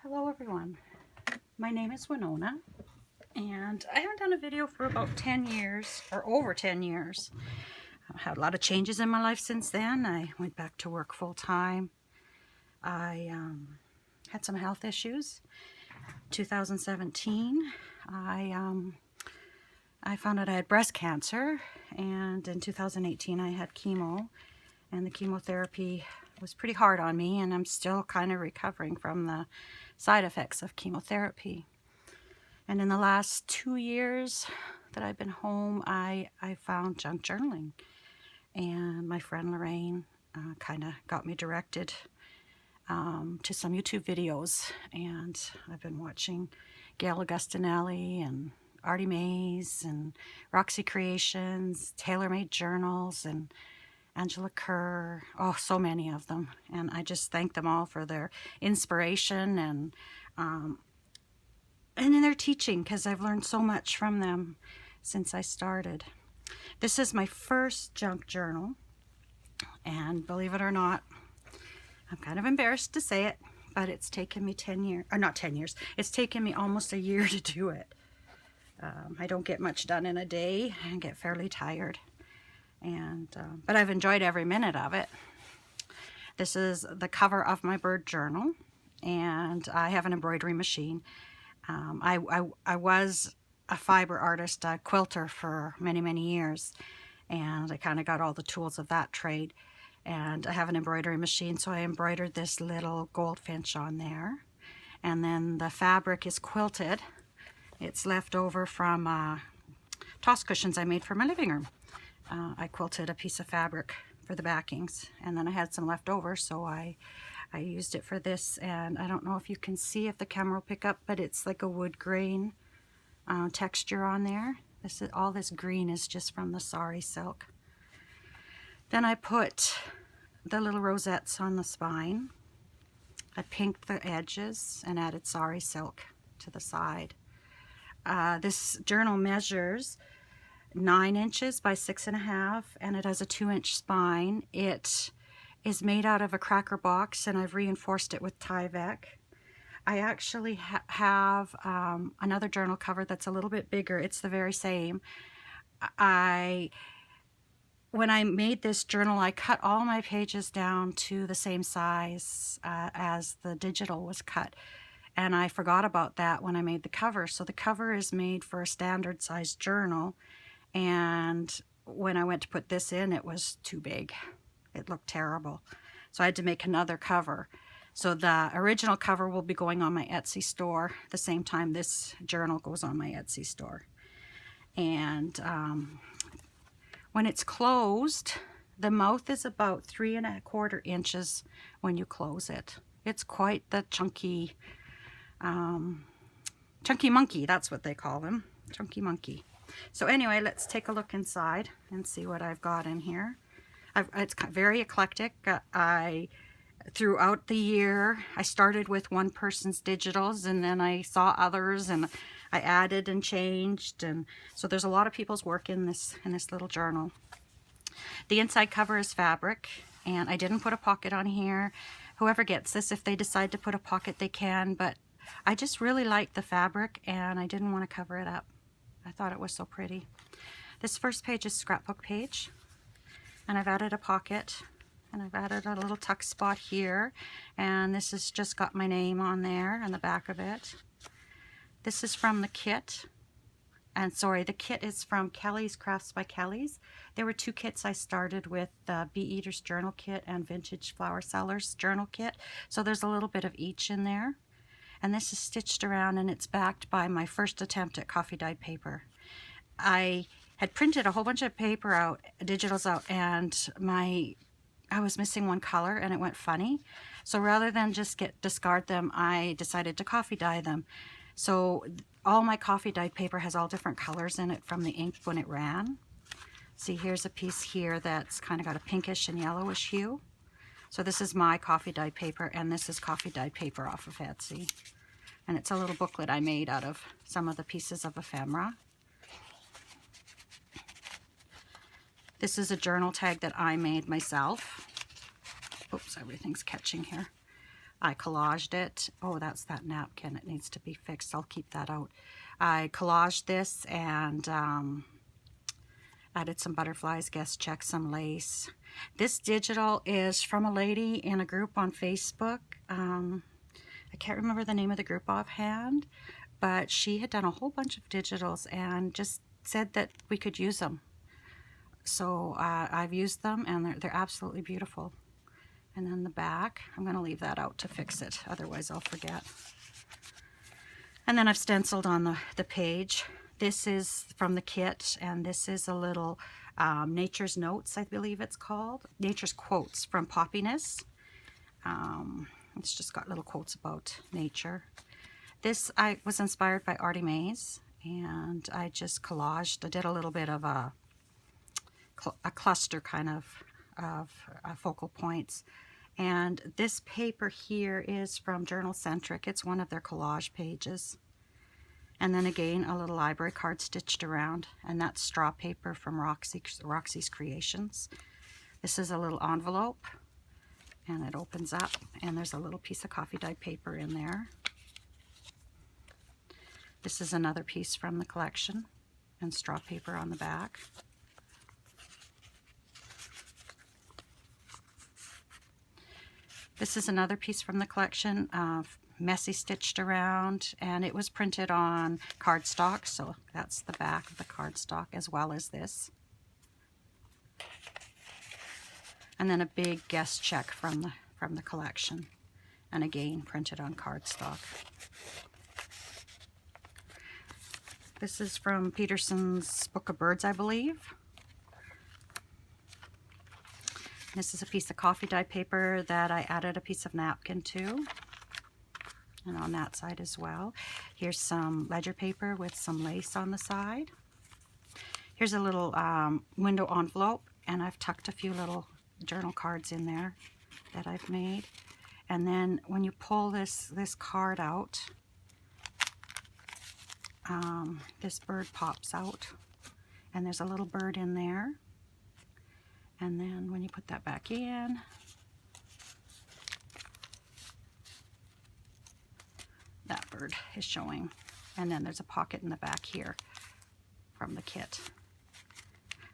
Hello everyone, my name is Winona and I haven't done a video for about 10 years or over 10 years. I've had a lot of changes in my life since then. I went back to work full-time. I had some health issues. 2017 I found out I had breast cancer, and in 2018 I had chemo, and the chemotherapy was pretty hard on me, and I'm still kind of recovering from the side effects of chemotherapy. And in the last 2 years that I've been home, I found junk journaling, and my friend Lorraine kind of got me directed to some YouTube videos, and I've been watching Gail Augustinelli and Artie Mays and Roxy Creations, Tailor Made Journals, and Angela Kerr, oh, so many of them. And I just thank them all for their inspiration and in their teaching, because I've learned so much from them since I started. This is my first junk journal, and believe it or not, I'm kind of embarrassed to say it, but it's taken me 10 years, or not 10 years, it's taken me almost a year to do it. I don't get much done in a day and get fairly tired, and but I've enjoyed every minute of it. This is the cover of my bird journal, and I have an embroidery machine. I was a fiber artist, a quilter for many years, and I kind of got all the tools of that trade. And I have an embroidery machine, so I embroidered this little goldfinch on there. And then the fabric is quilted. It's left over from toss cushions I made for my living room. I quilted a piece of fabric for the backings, and then I had some left over, so I used it for this. And I don't know if you can see, if the camera will pick up, but it's like a wood grain texture on there. All this green is just from the sari silk. Then I put the little rosettes on the spine. I pinked the edges and added sari silk to the side. This journal measures 9 inches by 6.5, and it has a 2-inch spine. It is made out of a cracker box, and I've reinforced it with Tyvek. I actually have another journal cover that's a little bit bigger. It's the very same. When I made this journal, I cut all my pages down to the same size as the digital was cut. And I forgot about that when I made the cover. So the cover is made for a standard size journal. And when I went to put this in, it was too big. It looked terrible. So I had to make another cover. So the original cover will be going on my Etsy store the same time this journal goes on my Etsy store. And when it's closed, the mouth is about 3¼ inches when you close it. It's quite the chunky monkey, that's what they call him, chunky monkey. So anyway, let's take a look inside and see what I've got in here. It's very eclectic. Throughout the year, I started with one person's digitals, and then I saw others, and I added and changed, and so there's a lot of people's work in this little journal. The inside cover is fabric, and I didn't put a pocket on here. Whoever gets this, if they decide to put a pocket, they can, but I just really like the fabric, and I didn't want to cover it up. I thought it was so pretty. This first page is scrapbook page, and I've added a pocket, and I've added a little tuck spot here, and this has just got my name on there and the back of it. This is from the kit, and sorry, the kit is from Kelly's Crafts by Kelly's. There were 2 kits I started with, the Bee Eater's Journal Kit and Vintage Flower Sellers Journal Kit, so there's a little bit of each in there. And this is stitched around, and it's backed by my first attempt at coffee dyed paper. I had printed a whole bunch of paper out, digitals out, and I was missing one color, and it went funny. So rather than just discard them, I decided to coffee dye them. So all my coffee dyed paper has all different colors in it from the ink when it ran. See, here's a piece here that's kind of got a pinkish and yellowish hue. So this is my coffee dyed paper, and this is coffee dyed paper off of Etsy. And it's a little booklet I made out of some of the pieces of ephemera. This is a journal tag that I made myself. Oops, everything's catching here. I collaged it. Oh, that's that napkin. It needs to be fixed. I'll keep that out. I collaged this and added some butterflies, guest check, some lace. This digital is from a lady in a group on Facebook. I can't remember the name of the group offhand, but she had done a whole bunch of digitals and just said that we could use them. So I've used them and they're absolutely beautiful. And then the back, I'm going to leave that out to fix it, otherwise I'll forget. And then I've stenciled on the page. This is from the kit, and this is a little Nature's Notes, I believe it's called. Nature's Quotes from Poppiness. It's just got little quotes about nature. This I was inspired by Artie Mays, and I just collaged. I did a little bit of a cluster kind of focal points. And this paper here is from Journal Centric. It's one of their collage pages. And then again, a little library card stitched around, and that's straw paper from Roxy's Creations. This is a little envelope, and it opens up, and there's a little piece of coffee dyed paper in there. This is another piece from the collection, and straw paper on the back. This is another piece from the collection, messy stitched around, and it was printed on cardstock, so that's the back of the cardstock as well as this. And then a big guest check from the collection, and again printed on cardstock. This is from Peterson's Book of Birds, I believe. This is a piece of coffee dye paper that I added a piece of napkin to, and on that side as well. Here's some ledger paper with some lace on the side. Here's a little window envelope, and I've tucked a few little journal cards in there that I've made. And then when you pull this card out, this bird pops out, and there's a little bird in there. And then when you put that back in, that bird is showing. And then there's a pocket in the back here from the kit.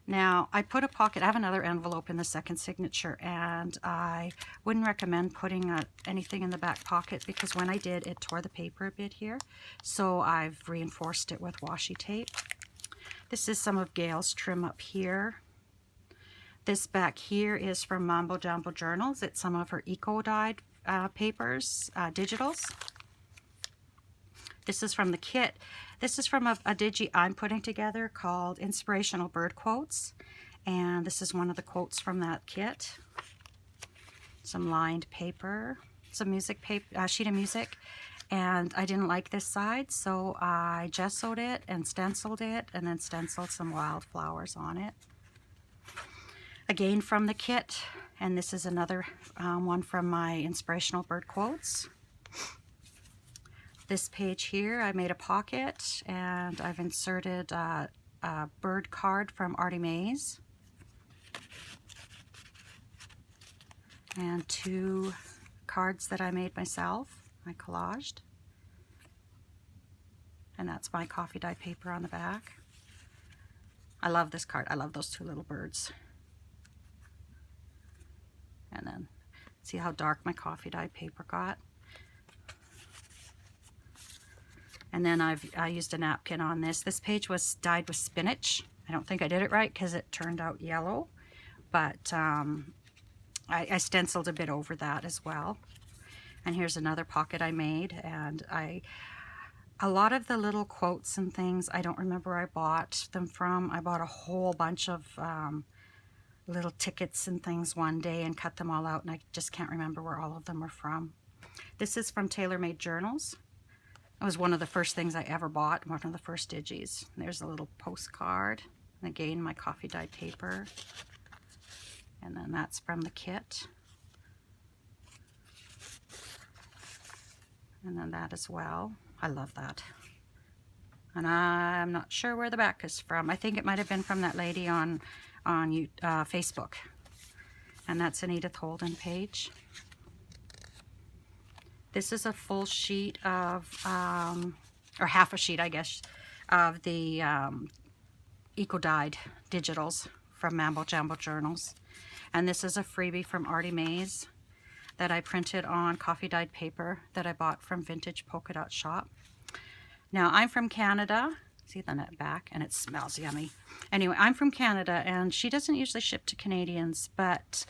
Now, I put a pocket, I have another envelope in the second signature, and I wouldn't recommend putting anything in the back pocket, because when I did, it tore the paper a bit here. So I've reinforced it with washi tape. This is some of Gail's trim up here. This back here is from Mambo Jumbo Journals. It's some of her eco-dyed papers, digitals. This is from the kit. This is from a digi I'm putting together called Inspirational Bird Quotes. And this is one of the quotes from that kit. Some lined paper, some music paper, sheet of music. And I didn't like this side, so I gessoed it and stenciled it, and then stenciled some wildflowers on it. Again from the kit, and this is another one from my Inspirational Bird Quotes. This page here, I made a pocket, and I've inserted a bird card from Artie Mays. And 2 cards that I made myself, I collaged. And that's my coffee dye paper on the back. I love this card. I love those 2 little birds. And then see how dark my coffee dye paper got. And then I used a napkin on this. This page was dyed with spinach. I don't think I did it right because it turned out yellow, but I stenciled a bit over that as well. And here's another pocket I made, and a lot of the little quotes and things, I don't remember where I bought them from. I bought a whole bunch of little tickets and things one day and cut them all out, and I just can't remember where all of them are from. This is from Tailor Made Journals. It was one of the first things I ever bought, one of the first digis. There's a little postcard, and again my coffee dyed paper, and then that's from the kit, and then that as well. I love that. And I'm not sure where the back is from. I think it might have been from that lady on Facebook. And that's an Edith Holden page. This is a full sheet of, or half a sheet, I guess, of the eco-dyed digitals from Mambo Jambo Journals. And this is a freebie from Artie Mays that I printed on coffee dyed paper that I bought from Vintage Polka Dot Shop. Now, I'm from Canada. See the net back, and it smells yummy. Anyway, I'm from Canada, and she doesn't usually ship to Canadians, but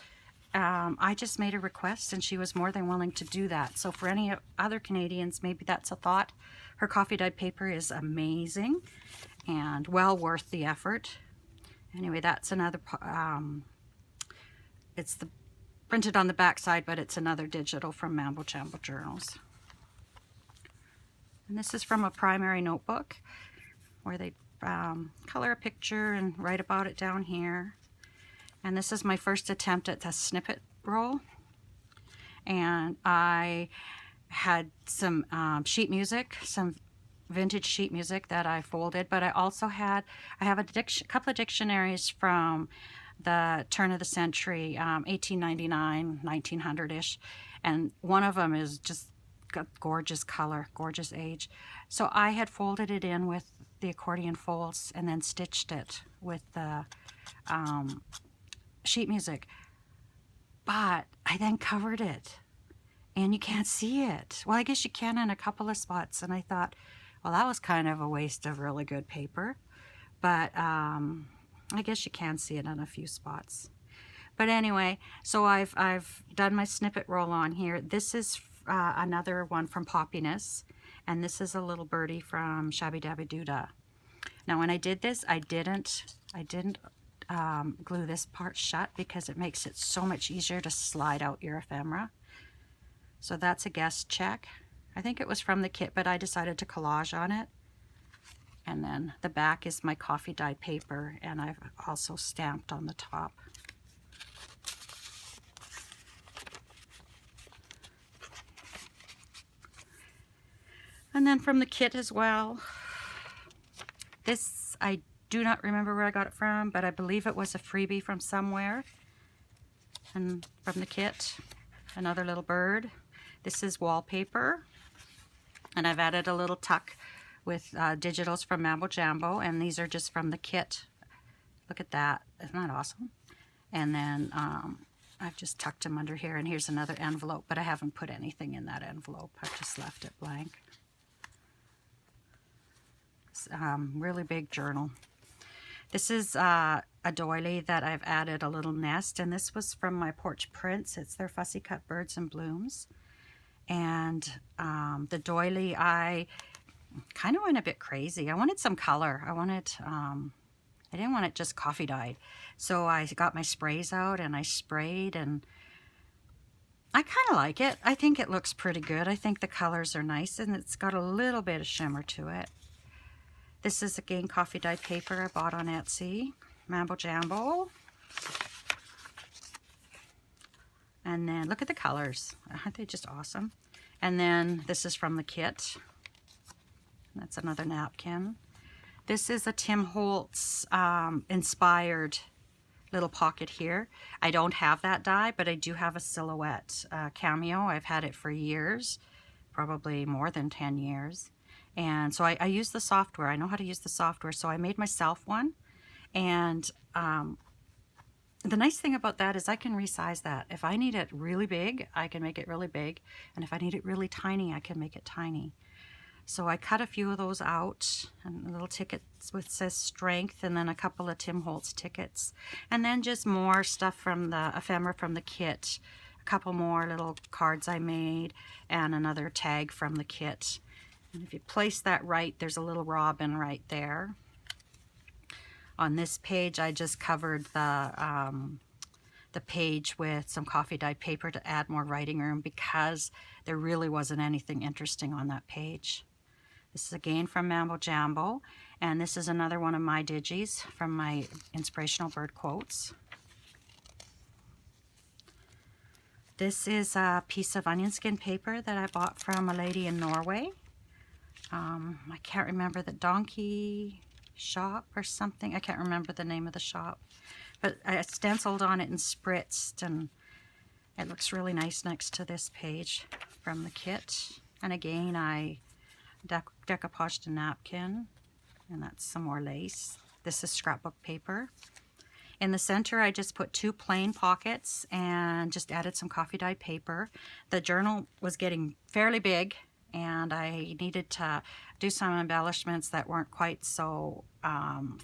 I just made a request, and she was more than willing to do that. So for any other Canadians, maybe that's a thought. Her coffee dyed paper is amazing and well worth the effort. Anyway, that's another, it's the printed on the back side, but it's another digital from Mambo Jambo Journals. And this is from a primary notebook where they color a picture and write about it down here. And this is my first attempt at the snippet roll. And I had some sheet music, some vintage sheet music that I folded, but I also have a couple of dictionaries from the turn of the century, 1899, 1900-ish, and one of them is just got gorgeous color, gorgeous age. So I had folded it in with the accordion folds and then stitched it with the sheet music, but I then covered it and you can't see it. Well, I guess you can in a couple of spots, and I thought, well, that was kind of a waste of really good paper, but I guess you can see it in a few spots. But anyway, so I've done my snippet roll on here. This is another one from Poppiness, and this is a little birdie from Shabby Dabby Doodah. Now, when I did this, I didn't glue this part shut because it makes it so much easier to slide out your ephemera. So that's a guess check. I think it was from the kit, but I decided to collage on it. And then the back is my coffee dyed paper, and I've also stamped on the top. And then from the kit as well, this, I do not remember where I got it from, but I believe it was a freebie from somewhere. And from the kit, another little bird. This is wallpaper, and I've added a little tuck with digitals from Mambo Jambo, and these are just from the kit. Look at that, isn't that awesome? And then I've just tucked them under here, and here's another envelope, but I haven't put anything in that envelope. I've just left it blank. It's really big journal. This is a doily that I've added a little nest, and this was from my Porch Prints. It's their Fussy Cut Birds and Blooms. And the doily, I kind of went a bit crazy. I wanted some color. I didn't want it just coffee dyed. So I got my sprays out and I sprayed, and I kind of like it. I think it looks pretty good. I think the colors are nice, and it's got a little bit of shimmer to it. This is again coffee dyed paper I bought on Etsy, Mambo Jambo. And then look at the colors. Aren't they just awesome? And then this is from the kit. That's another napkin. This is a Tim Holtz inspired little pocket here. I don't have that die, but I do have a silhouette cameo. I've had it for years, probably more than 10 years. And so I use the software. I know how to use the software. So I made myself one. And the nice thing about that is I can resize that. If I need it really big, I can make it really big. And if I need it really tiny, I can make it tiny. So I cut a few of those out, and little tickets with says strength, and then a couple of Tim Holtz tickets. And then just more stuff from the ephemera from the kit. A couple more little cards I made, and another tag from the kit. And if you place that right, there's a little robin right there. On this page, I just covered the page with some coffee dyed paper to add more writing room because there really wasn't anything interesting on that page. This is again from Mambo Jambo, and this is another one of my digis from my Inspirational Bird Quotes. This is a piece of onion skin paper that I bought from a lady in Norway. I can't remember the donkey shop or something. I can't remember the name of the shop, but I stenciled on it and spritzed, and it looks really nice next to this page. from the kit. And again, I decoupaged a napkin, and that's some more lace. This is scrapbook paper. In the center, I just put 2 plain pockets and just added some coffee dyed paper. The journal was getting fairly big, and I needed to do some embellishments that weren't quite so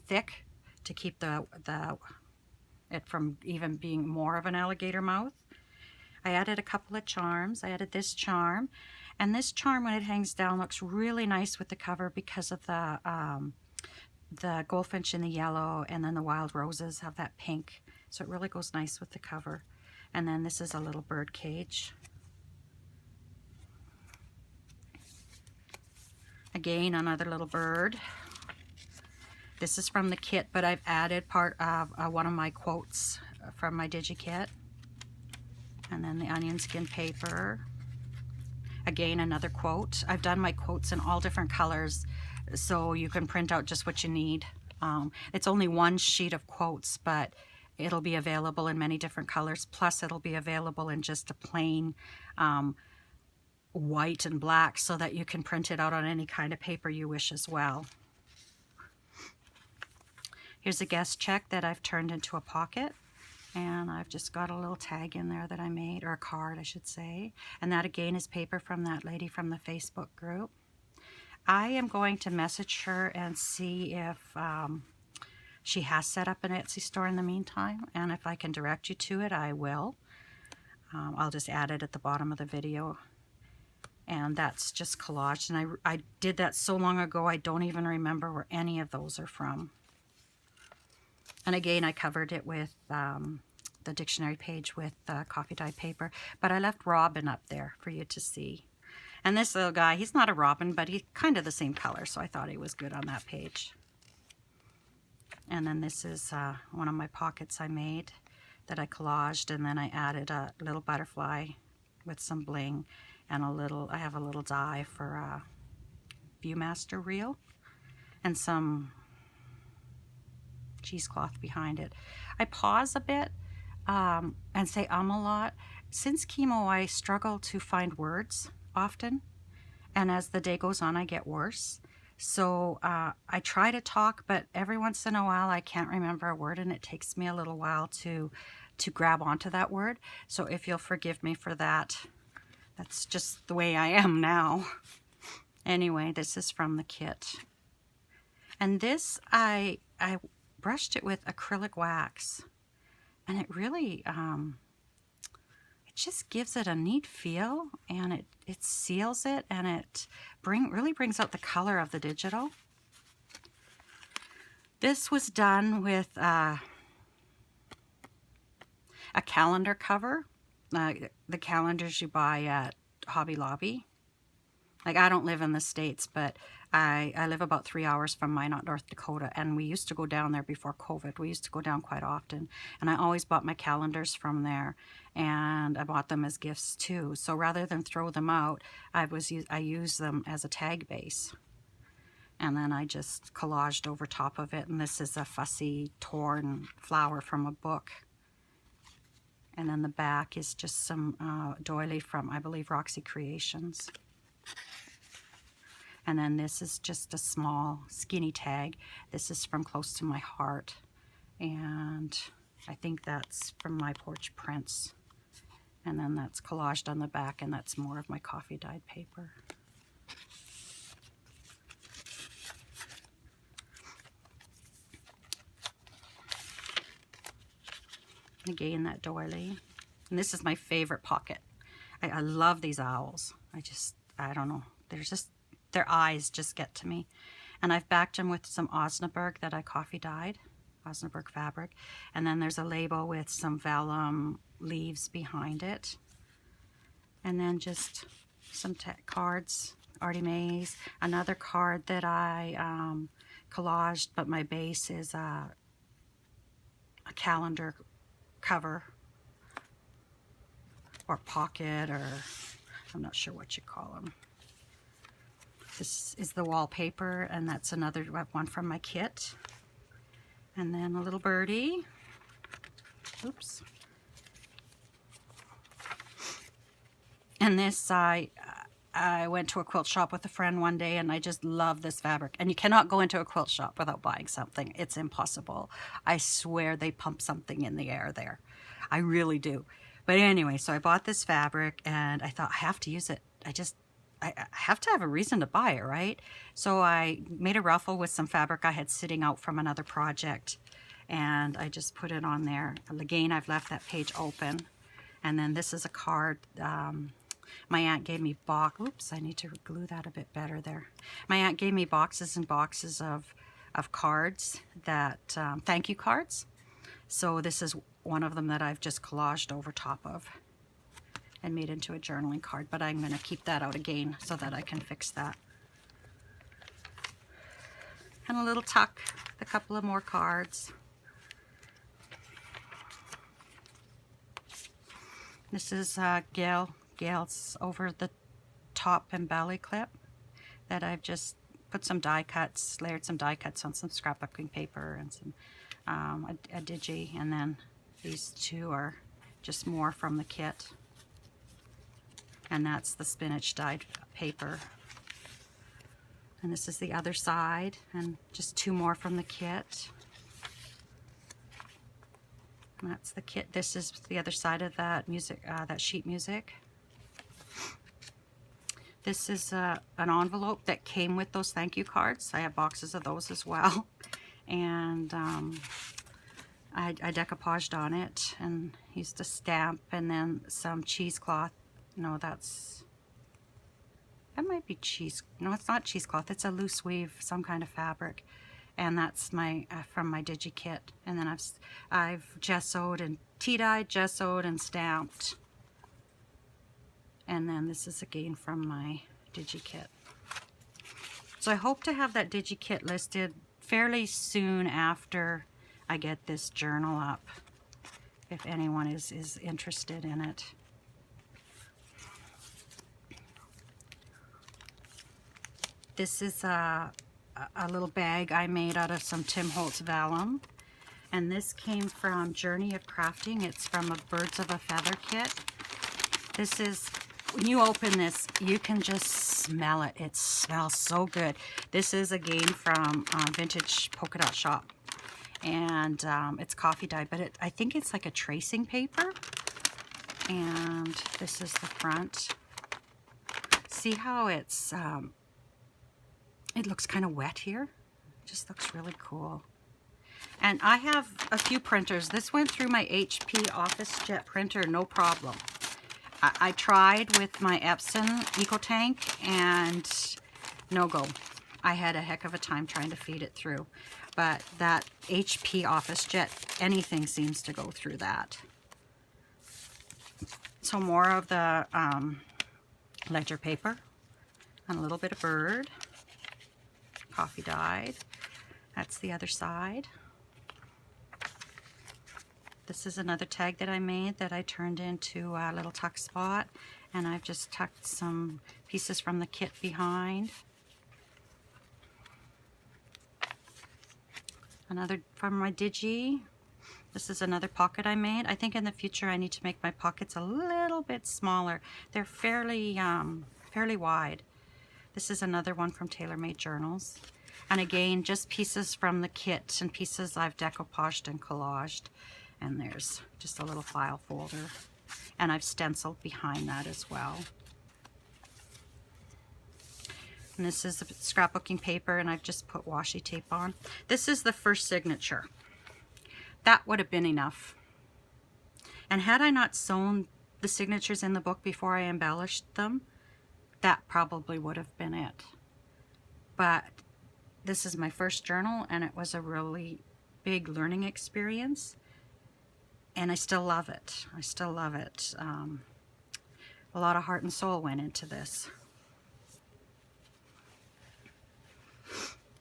thick to keep it from even being more of an alligator mouth. I added a couple of charms. I added this charm, and this charm, when it hangs down, looks really nice with the cover because of the goldfinch in the yellow, and then the wild roses have that pink, so it really goes nice with the cover. And then this is a little bird cage. Again, another little bird. This is from the kit, but I've added part of one of my quotes from my DigiKit. And then the onion skin paper. Again, another quote. I've done my quotes in all different colors, so you can print out just what you need. It's only one sheet of quotes, but it'll be available in many different colors. Plus, it'll be available in just a plain white and black, so that you can print it out on any kind of paper you wish as well. Here's a guest check that I've turned into a pocket. And I've just got a little tag in there that I made, or a card I should say. And that again is paper from that lady from the Facebook group. I am going to message her and see if she has set up an Etsy store in the meantime. And if I can direct you to it, I will. I'll just add it at the bottom of the video. And that's just collaged. And I did that so long ago, I don't even remember where any of those are from. And again, I covered it with the dictionary page with coffee dyed paper. But I left robin up there for you to see. And this little guy, he's not a robin, but he's kind of the same color, so I thought he was good on that page. And then this is one of my pockets I made that I collaged, and then I added a little butterfly with some bling and I have a little die for a Viewmaster reel and some cheesecloth behind it. I pause a bit and say a lot. Since chemo, I struggle to find words often, and as the day goes on, I get worse. So I try to talk, but every once in a while I can't remember a word, and it takes me a little while to grab onto that word. So if you'll forgive me for that, that's just the way I am now. Anyway, this is from the kit. And this, I brushed it with acrylic wax, and it really, it just gives it a neat feel, and it seals it, and it really brings out the color of the digital. This was done with a calendar cover, the calendars you buy at Hobby Lobby. Like, I don't live in the States, but I live about 3 hours from Minot, North Dakota, and we used to go down there before COVID. We used to go down quite often, and I always bought my calendars from there, and I bought them as gifts too. So rather than throw them out, I use them as a tag base, and then I just collaged over top of it. And this is a fussy torn flower from a book, and then the back is just some doily from, I believe, Roxy Creations. And then this is just a small skinny tag. This is from Close to My Heart, and I think that's from My Porch Prints. And then that's collaged on the back, and that's more of my coffee dyed paper. Again, that doily. And this is my favorite pocket. I love these owls. I don't know. Their eyes just get to me. And I've backed them with some Osnaburg that I coffee dyed, Osnaburg fabric. And then there's a label with some vellum leaves behind it. And then just some cards, Artie Mae's. Another card that I collaged, but my base is a calendar cover or pocket, or I'm not sure what you call them. This is the wallpaper, and that's another one from my kit. And then a little birdie. Oops. And this, I went to a quilt shop with a friend one day, and I just love this fabric. And you cannot go into a quilt shop without buying something. It's impossible. I swear they pump something in the air there. I really do. But anyway, so I bought this fabric, and I thought, I have to use it. I have to have a reason to buy it, right? So I made a ruffle with some fabric I had sitting out from another project, and I just put it on there. And again, I've left that page open. And then this is a card. My aunt gave me oops, I need to glue that a bit better there. My aunt gave me boxes and boxes of cards that, thank you cards. So this is one of them that I've just collaged over top of and made into a journaling card, but I'm going to keep that out again so that I can fix that. And a little tuck, a couple of more cards. This is Gail's over the top and belly clip that I've just put some die cuts, layered some die cuts on some scrapbooking paper and some a digi, and then these two are just more from the kit. And that's the spinach dyed paper. And this is the other side, and just two more from the kit. And that's the kit. This is the other side of that music, that sheet music. This is an envelope that came with those thank you cards. I have boxes of those as well. And I decoupaged on it and used a stamp and then some cheesecloth. No, that might be cheese. No, it's not cheesecloth. It's a loose weave, some kind of fabric. And that's my from my digi kit. And then I've gessoed and tea-dyed, gessoed and stamped. And then this is again from my digi kit. So I hope to have that digi kit listed fairly soon after I get this journal up, if anyone is interested in it. This is a little bag I made out of some Tim Holtz vellum, and this came from Journey of Crafting. It's from a Birds of a Feather kit. This is, when you open this, you can just smell it. It smells so good. This is again from Vintage Polka Dot Shop, and it's coffee dyed, but I think it's like a tracing paper. And this is the front. See how it's it looks kind of wet here. It just looks really cool. And I have a few printers. This went through my HP OfficeJet printer, no problem. I tried with my Epson EcoTank and no go. I had a heck of a time trying to feed it through. But that HP OfficeJet, anything seems to go through that. So more of the ledger paper and a little bit of bird. Coffee dyed. That's the other side. This is another tag that I made that I turned into a little tuck spot, and I've just tucked some pieces from the kit behind. Another from my digi. This is another pocket I made. I think in the future I need to make my pockets a little bit smaller. They're fairly wide. This is another one from Tailor Made Journals. And again, just pieces from the kit and pieces I've decoupaged and collaged. And there's just a little file folder. And I've stenciled behind that as well. And this is the scrapbooking paper, and I've just put washi tape on. This is the first signature. That would have been enough. And had I not sewn the signatures in the book before I embellished them, that probably would have been it. But this is my first journal, and it was a really big learning experience. And I still love it. I still love it. A lot of heart and soul went into this.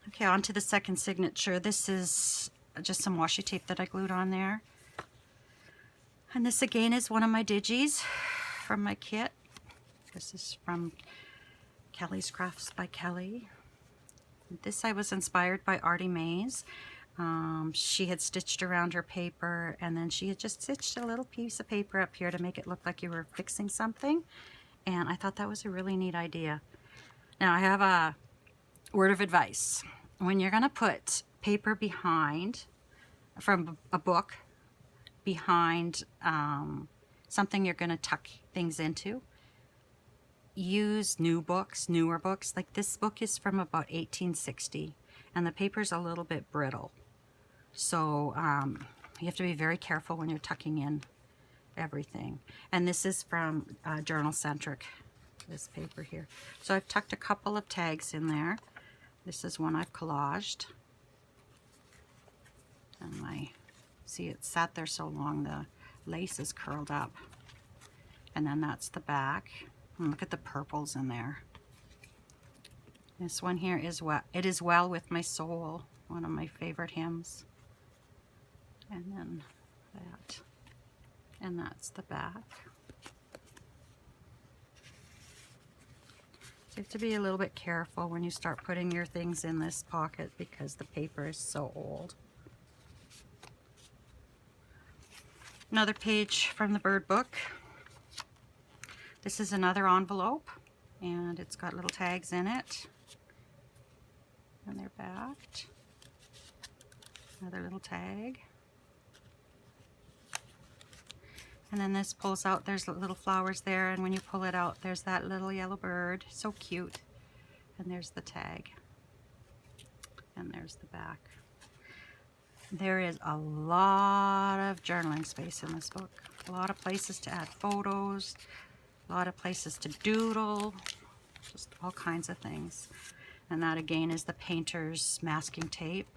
Okay, on to the second signature. This is just some washi tape that I glued on there. And this again is one of my digis from my kit. This is from Kelly's Crafts by Kelly. This I was inspired by Artie Mays. She had stitched around her paper, and then she had just stitched a little piece of paper up here to make it look like you were fixing something. and I thought that was a really neat idea. Now I have a word of advice. When you're gonna put paper behind, from a book, behind something you're gonna tuck things into, use newer books. Like this book is from about 1860 and the paper's a little bit brittle. So you have to be very careful when you're tucking in everything. And this is from Journal Centric, this paper here. So I've tucked a couple of tags in there. This is one I've collaged. And see, it sat there so long, the lace is curled up. And then that's the back. And look at the purples in there. This one here is It Is Well With My Soul, one of my favorite hymns. And then that. And that's the back. So you have to be a little bit careful when you start putting your things in this pocket because the paper is so old. Another page from the bird book. This is another envelope, and it's got little tags in it. And they're backed. Another little tag. And then this pulls out, there's little flowers there, and when you pull it out, there's that little yellow bird. So cute. And there's the tag. And there's the back. There is a lot of journaling space in this book. A lot of places to add photos, a lot of places to doodle, just all kinds of things. And that again is the painter's masking tape,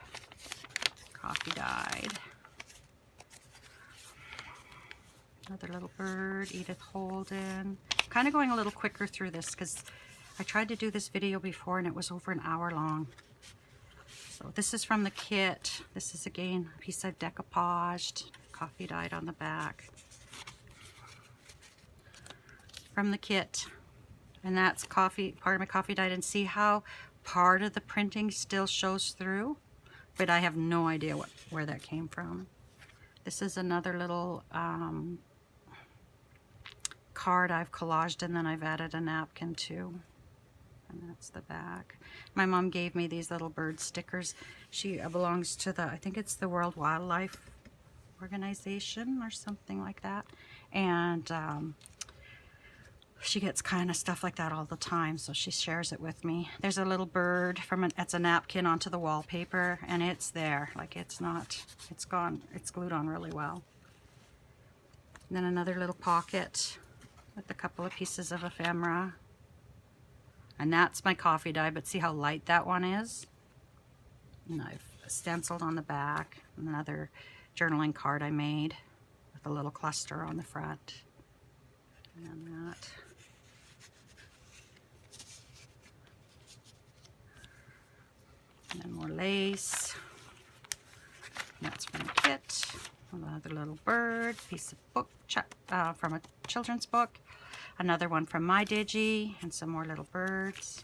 coffee dyed. Another little bird, Edith Holden. Kind of going a little quicker through this because I tried to do this video before and it was over an hour long. So this is from the kit. This is again a piece I've decoupaged, coffee dyed on the back. From the kit, and that's part of my coffee dyed, and see how part of the printing still shows through, but I have no idea where that came from. This is another little card I've collaged, and then I've added a napkin too. And that's the back. My mom gave me these little bird stickers. She belongs to I think it's the World Wildlife Organization or something like that. And she gets kind of stuff like that all the time, so she shares it with me. There's a little bird it's a napkin onto the wallpaper, and it's there. Like it's gone, it's glued on really well. And then another little pocket with a couple of pieces of ephemera. And that's my coffee dye, but see how light that one is? And I've stenciled on the back. Another journaling card I made with a little cluster on the front. And that. And then more lace. And that's from the kit. Another little bird, piece of book from a children's book. Another one from my Digi, and some more little birds.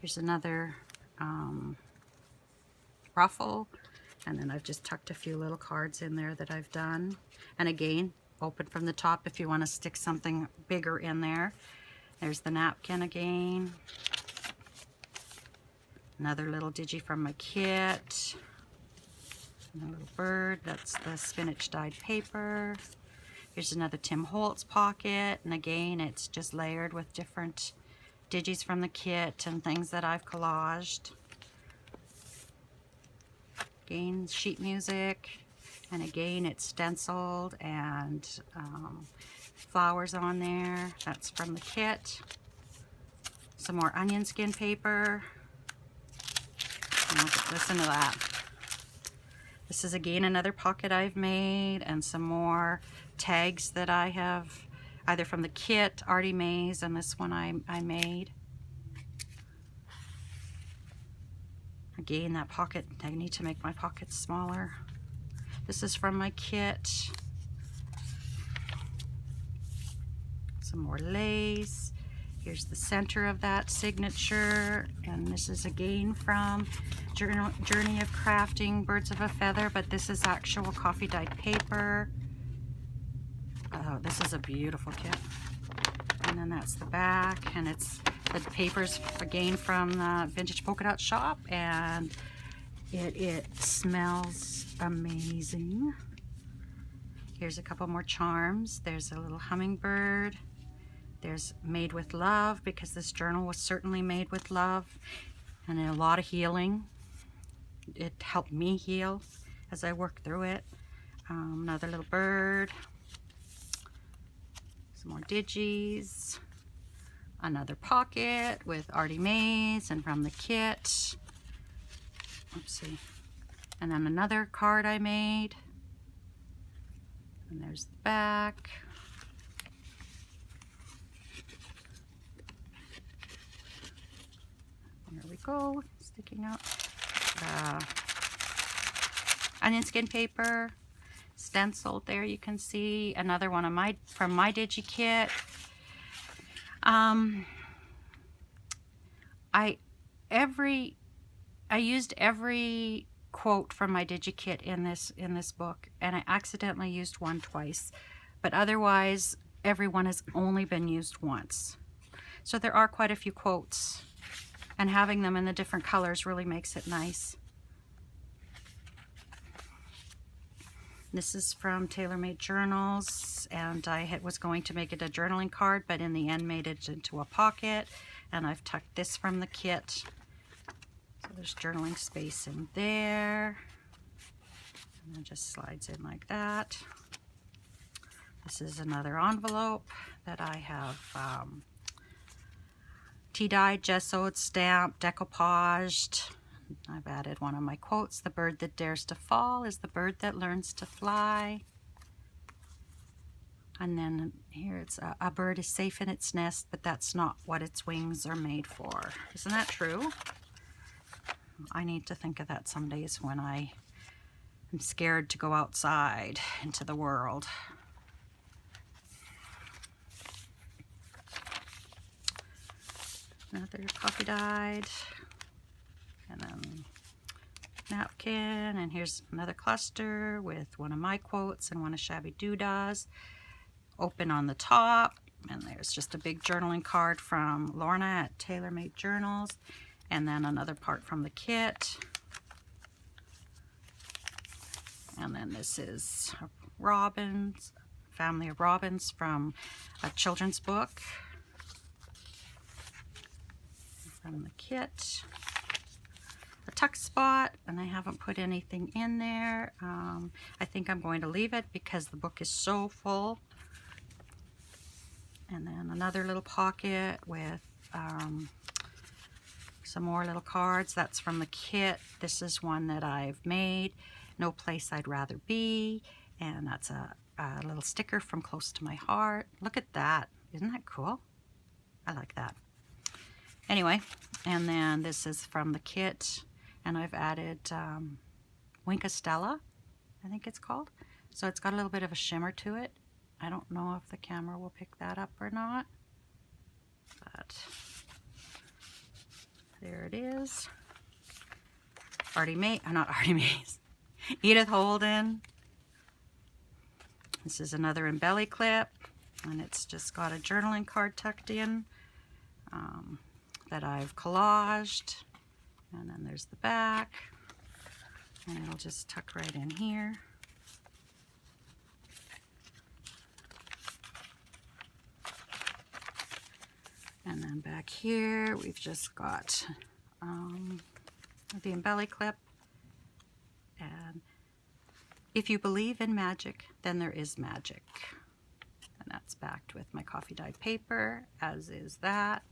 Here's another ruffle, and then I've just tucked a few little cards in there that I've done. And again, open from the top if you want to stick something bigger in there. There's the napkin again. Another little Digi from my kit. And a little bird, that's the spinach dyed paper. Here's another Tim Holtz pocket, and again it's just layered with different digis from the kit and things that I've collaged. Again, sheet music, and again it's stenciled and flowers on there. That's from the kit. Some more onion skin paper. Listen to that. This is again another pocket I've made, and some more tags that I have either from the kit, Artie Mays, and this one I made. Again, that pocket, I need to make my pockets smaller. This is from my kit. Some more lace. Here's the center of that signature, and this is again from Journey of Crafting Birds of a Feather, but this is actual coffee dyed paper. Oh, this is a beautiful kit. And then that's the back, and it's the papers again from the Vintage Polka Dot Shop, and it smells amazing. Here's a couple more charms. There's a little hummingbird. There's Made with Love, because this journal was certainly made with love and a lot of healing. It helped me heal as I worked through it. Another little bird. Some more digis. Another pocket with Artie Mays and from the kit. Oopsie. And then another card I made. And there's the back. There we go, sticking out. Onion skin paper, stenciled there, you can see. Another one of from my digi kit. I used every quote from my DigiKit in this book, and I accidentally used one twice, but otherwise every one has only been used once. So there are quite a few quotes, and having them in the different colors really makes it nice. This is from TaylorMade Journals, and I was going to make it a journaling card, but in the end made it into a pocket, and I've tucked this from the kit. So there's journaling space in there, and it just slides in like that. This is another envelope that I have tea-dyed, gessoed, stamped, decoupaged. I've added one of my quotes. The bird that dares to fall is the bird that learns to fly. And then here it's a bird is safe in its nest, but that's not what its wings are made for. Isn't that true? I need to think of that some days when I am scared to go outside into the world. Another coffee dyed. And then napkin, and here's another cluster with one of my quotes and one of Shabby Doodah's. Open on the top, and there's just a big journaling card from Lorna at TaylorMade Journals, and then another part from the kit. And then this is a robins, family of robins from a children's book from the kit. A tuck spot, and I haven't put anything in there. I think I'm going to leave it because the book is so full. And then another little pocket with some more little cards. That's from the kit. This is one that I've made, No Place I'd Rather Be, and that's a little sticker from Close to My Heart. Look at that. Isn't that cool? I like that. Anyway, and then this is from the kit. And I've added Winka Stella, I think it's called. So it's got a little bit of a shimmer to it. I don't know if the camera will pick that up or not, but there it is. Not Artie Mays, Edith Holden. This is another embelly clip, and it's just got a journaling card tucked in that I've collaged. And then there's the back, and it'll just tuck right in here. And then back here, we've just got the embelly clip. And if you believe in magic, then there is magic. And that's backed with my coffee dyed paper, as is that.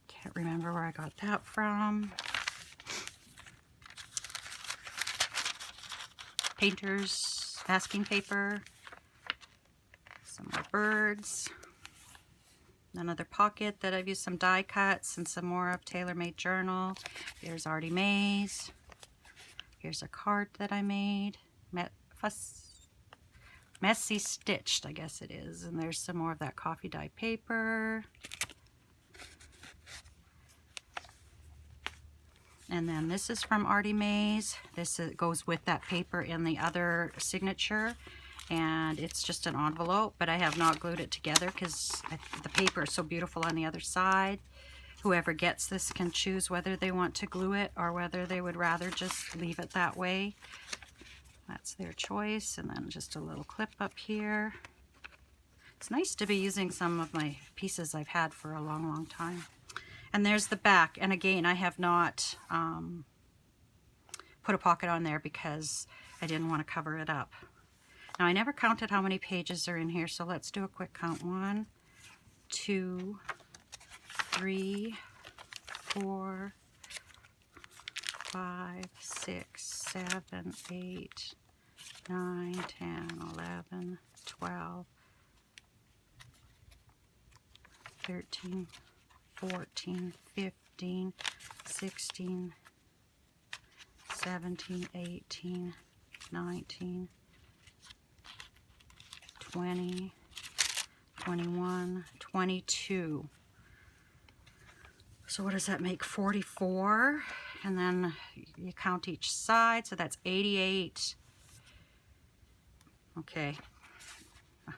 Can't remember where I got that from. Painter's masking paper. Some more birds. Another pocket that I've used some die cuts, and some more of TaylorMade Journal. Here's Artie Mays. Here's a card that I made. Messy Stitched, I guess it is. And there's some more of that coffee dye paper. And then this is from Artie Mays. This goes with that paper in the other signature. and it's just an envelope, but I have not glued it together because the paper is so beautiful on the other side. Whoever gets this can choose whether they want to glue it or whether they would rather just leave it that way. That's their choice. And then just a little clip up here. It's nice to be using some of my pieces I've had for a long, long time. And there's the back. And again, I have not put a pocket on there because I didn't want to cover it up. Now, I never counted how many pages are in here, so let's do a quick count. 1, 2, 3, 4, 5, 6, 7, 8, 9, 10, 11, 12, 13, 14, 15, 16, 17, 18, 19, 20, 21, 22. So what does that make? 44. And then you count each side, so that's 88. Okay.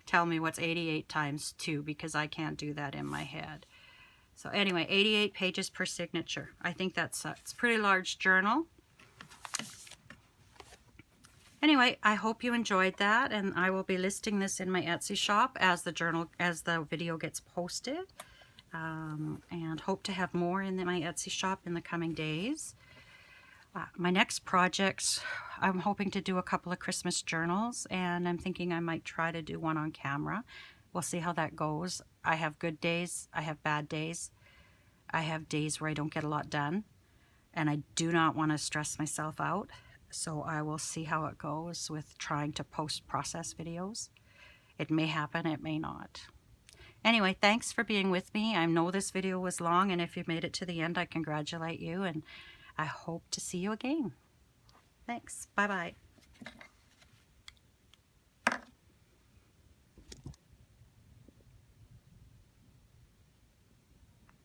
Tell me what's 88 times 2, because I can't do that in my head. So anyway, 88 pages per signature. I think it's a pretty large journal. Anyway, I hope you enjoyed that, and I will be listing this in my Etsy shop as the video gets posted, and hope to have more in my Etsy shop in the coming days. My next projects, I'm hoping to do a couple of Christmas journals, and I'm thinking I might try to do one on camera. We'll see how that goes. I have good days, I have bad days. I have days where I don't get a lot done, and I do not want to stress myself out. So I will see how it goes with trying to post-process videos. It may happen, it may not. Anyway, thanks for being with me. I know this video was long, and if you made it to the end, I congratulate you, and I hope to see you again. Thanks. Bye-bye.